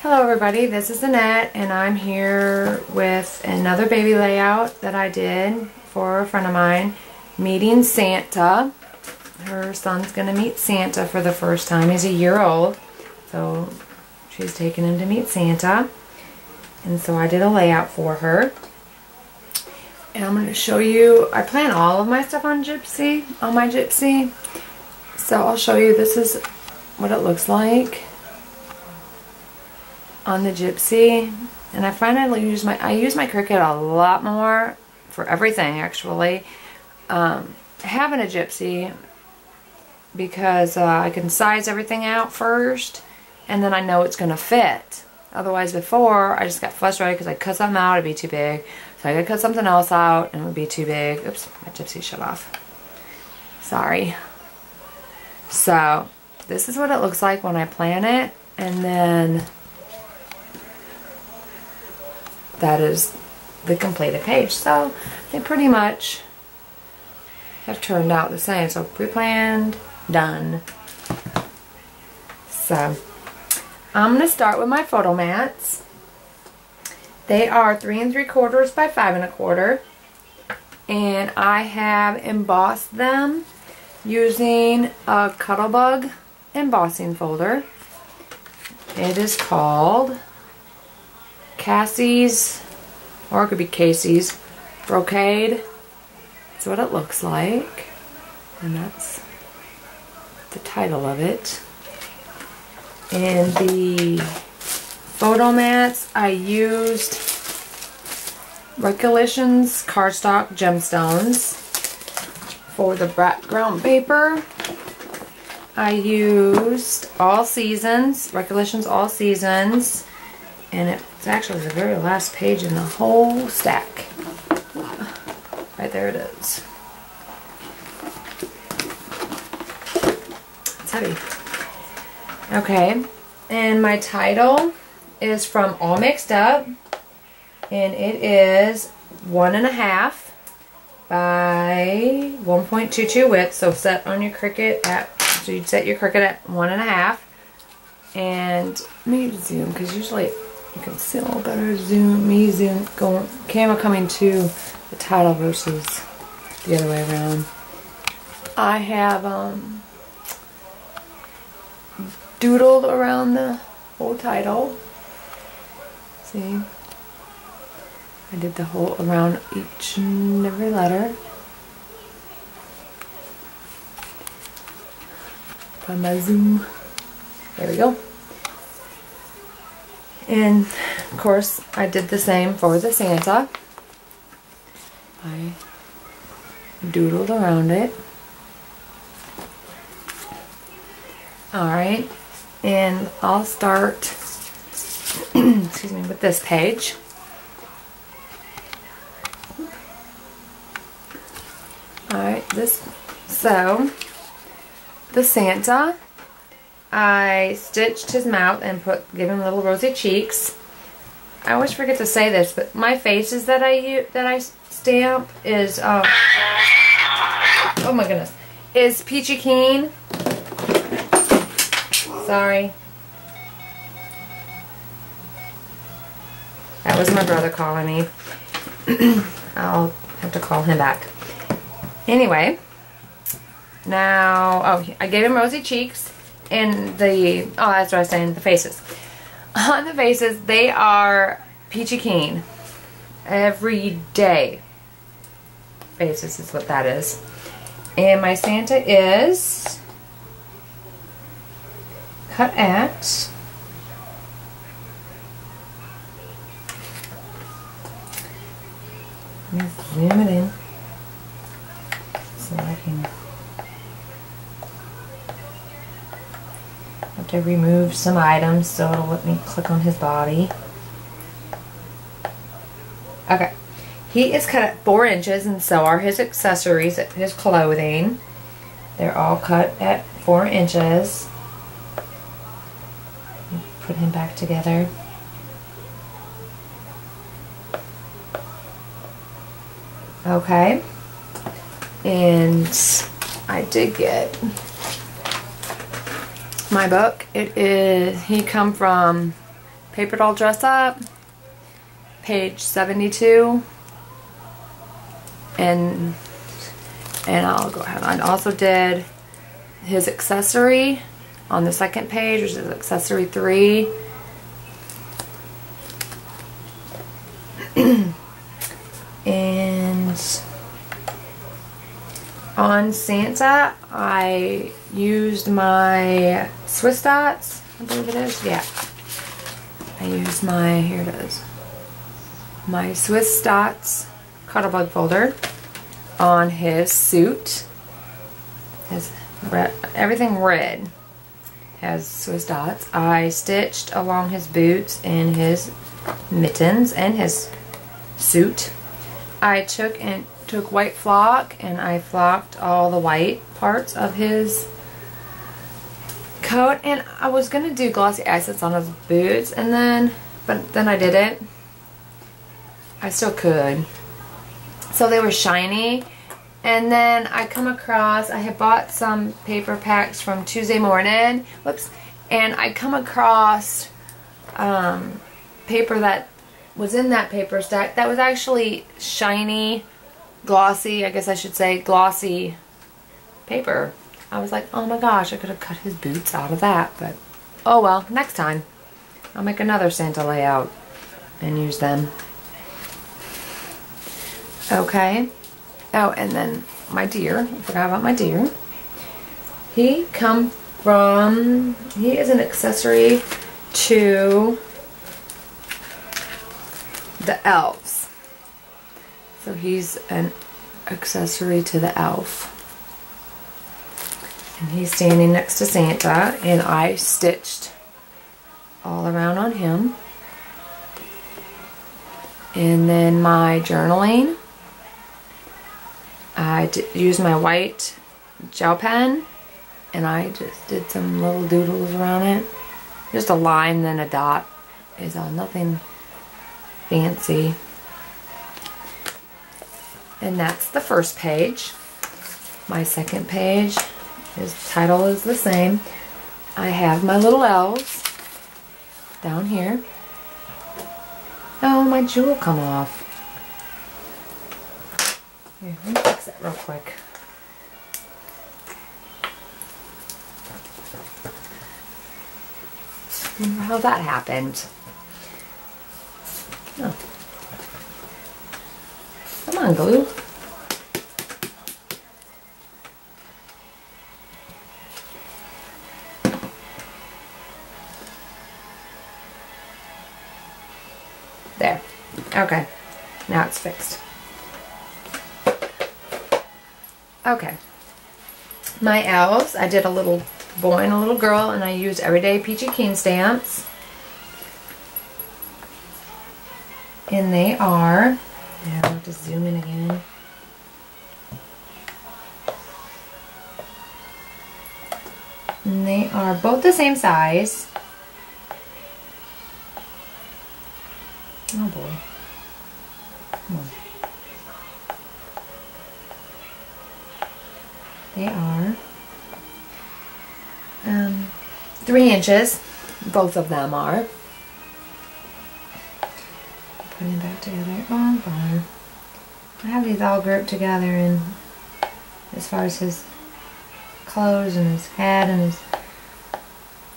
Hello everybody, this is Annette and I'm here with another baby layout that I did for a friend of mine, meeting Santa. Her son's going to meet Santa for the first time. He's a year old, so she's taking him to meet Santa. And so I did a layout for her. And I'm going to show you, I plan all of my stuff on Gypsy, on my Gypsy. So I'll show you, this is what it looks like on the Gypsy. And I find I use my Cricut a lot more for everything actually. Having a Gypsy because I can size everything out first and then I know it's gonna fit. Otherwise before I just got frustrated because I cut something out, it'd be too big. So I gotta cut something else out and it would be too big. Oops, my Gypsy shut off. Sorry. So this is what it looks like when I plan it, and then that is the completed page. So they pretty much have turned out the same. So pre-planned, done. So I'm going to start with my photo mats. They are 3 3/4 by 5 1/4, and I have embossed them using a Cuttlebug embossing folder. It is called Kassie's, or it could be Cassie's, Brocade. That's what it looks like, and that's the title of it. And the photo mats, I used Recollections cardstock gemstones. For the background paper, I used All Seasons, Recollections All Seasons, and it's actually the very last page in the whole stack. Right there it is. It's heavy. Okay, and my title is from All Mixed Up, and it is 1.5 by 1.22 width. So set on your Cricut at, so you'd set your Cricut at 1.5. And let me zoom, because usually you can see a little better zoom. Camera coming to the title versus the other way around. I have doodled around the whole title. See? I did the whole around each and every letter. By my zoom. There we go. And of course I did the same for the Santa. I doodled around it. Alright, and I'll start excuse me, with this page. Alright, so the Santa, I stitched his mouth and gave him little rosy cheeks. I always forget to say this, but my faces that I stamp is oh my goodness, is Peachy Keen. Sorry. That was my brother calling me. I'll have to call him back. Anyway, now, I gave him rosy cheeks, and that's what I was saying, the faces. On the faces, they are Peachy Keen. Every day faces is what that is. And my Santa is cut at let me zoom it in so I can have to remove some items, so it'll let me click on his body. Okay, he is cut at 4 inches, and so are his accessories, his clothing. They're all cut at 4 inches. Put him back together. Okay, and I did get my book. He come from Paper Doll Dress Up, page 72, and I'll go ahead. I also did his accessory on the second page, which is accessory 3. And on Santa, I used my Swiss Dots, I believe it is, yeah. I used my, here it is, my Swiss Dots Cuttlebug folder on his suit. His red, everything red has Swiss Dots. I stitched along his boots and his mittens and his suit. I took white flock and I flocked all the white parts of his coat, and I was gonna do glossy accents on his boots, but then I didn't. I still could. So they were shiny, and then I come across, I had bought some paper packs from Tuesday morning, whoops, and I come across paper that was in that paper stack that was actually shiny, glossy, I guess I should say glossy paper. I was like, oh my gosh, I could have cut his boots out of that, but oh well, next time. I'll make another Santa layout and use them. Okay. Oh, and then my deer. I forgot about my deer. He is an accessory to the elves. So he's an accessory to the elf. And he's standing next to Santa, and I stitched all around on him. And then my journaling, I used my white gel pen, and I just did some little doodles around it. Just a line, then a dot is all, nothing fancy. And that's the first page. My second page, his title is the same. I have my little elves down here. Oh, my jewel come off. Here, let me fix that real quick. I wonder how that happened. Oh. Come on, glue. There. Okay. Now it's fixed. Okay. My elves, I did a little boy and a little girl, and I used Everyday Peachy Keen stamps. And they are, now I'll have to zoom in again. And they are both the same size. Oh boy. Come on. They are 3 inches. Both of them are. Putting it back together. Oh, bummer. I have these all grouped together, and as far as his clothes and his hat and his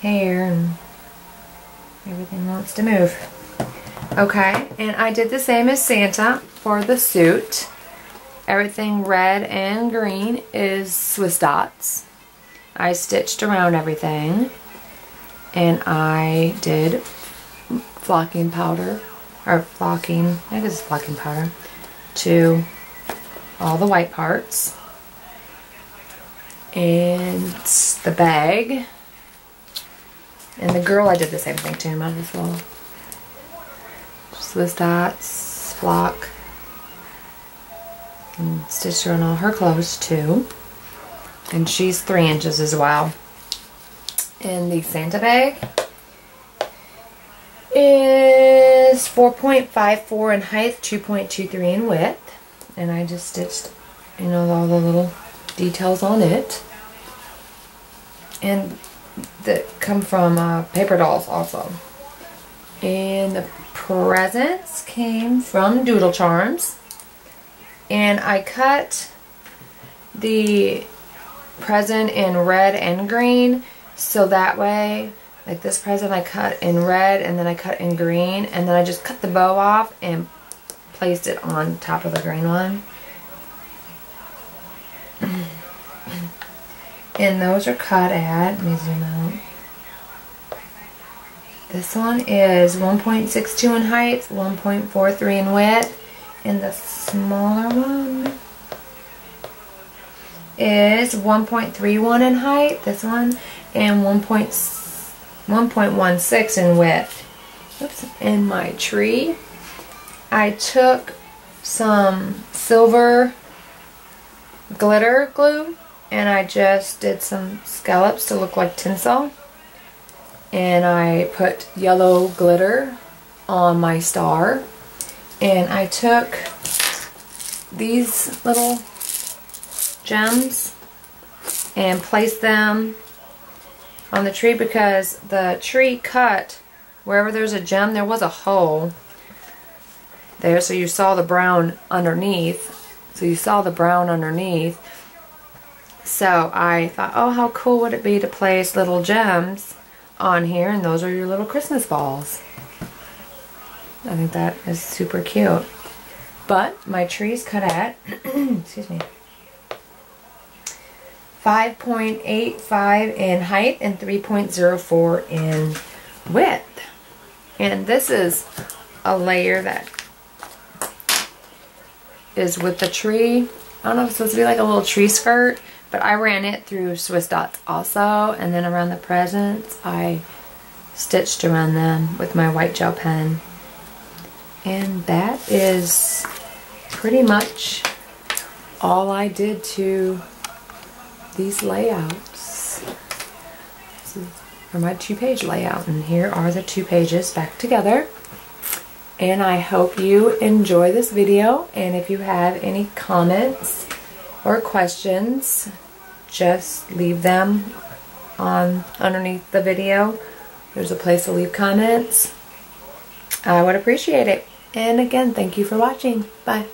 hair and everything wants to move. Okay, and I did the same as Santa for the suit. Everything red and green is Swiss Dots. I stitched around everything, and I did flocking powder, or flocking, I guess it's flocking powder, to all the white parts. And the bag, and the girl I did the same thing to, might as well. Swiss Dots, flock, and stitched around all her clothes too. And she's 3 inches as well. And the Santa bag is 4.54 in height, 2.23 in width. And I just stitched, you know, all the little details on it. And that come from Paper Dolls also. And the presents came from Doodlecharms. And I cut the present in red and green, so that way, like this present I cut in red and then I cut in green, and then I just cut the bow off and placed it on top of the green one. And those are cut at, let me zoom out. This one is 1.62 in height, 1.43 in width, and the smaller one is 1.31 in height, this one, and 1.16 in width. Oops. In my tree, I took some silver glitter glue and I just did some scallops to look like tinsel. And I put yellow glitter on my star. And I took these little gems and placed them on the tree, because the tree cut wherever there's a gem, there was a hole there, so you saw the brown underneath. So I thought, oh, how cool would it be to place little gems on here, and those are your little Christmas balls. I think that is super cute. But my tree's cut at excuse me, 5.85 in height and 3.04 in width. And this is a layer that is with the tree. I don't know if it's supposed to be like a little tree skirt, but I ran it through Swiss Dots also, and then around the presents I stitched around them with my white gel pen. And that is pretty much all I did to these layouts. This is for my 2-page layout, and here are the 2 pages back together. And I hope you enjoy this video, and if you have any comments or questions, just leave them underneath the video. There's a place to leave comments. I would appreciate it. And again, thank you for watching. Bye.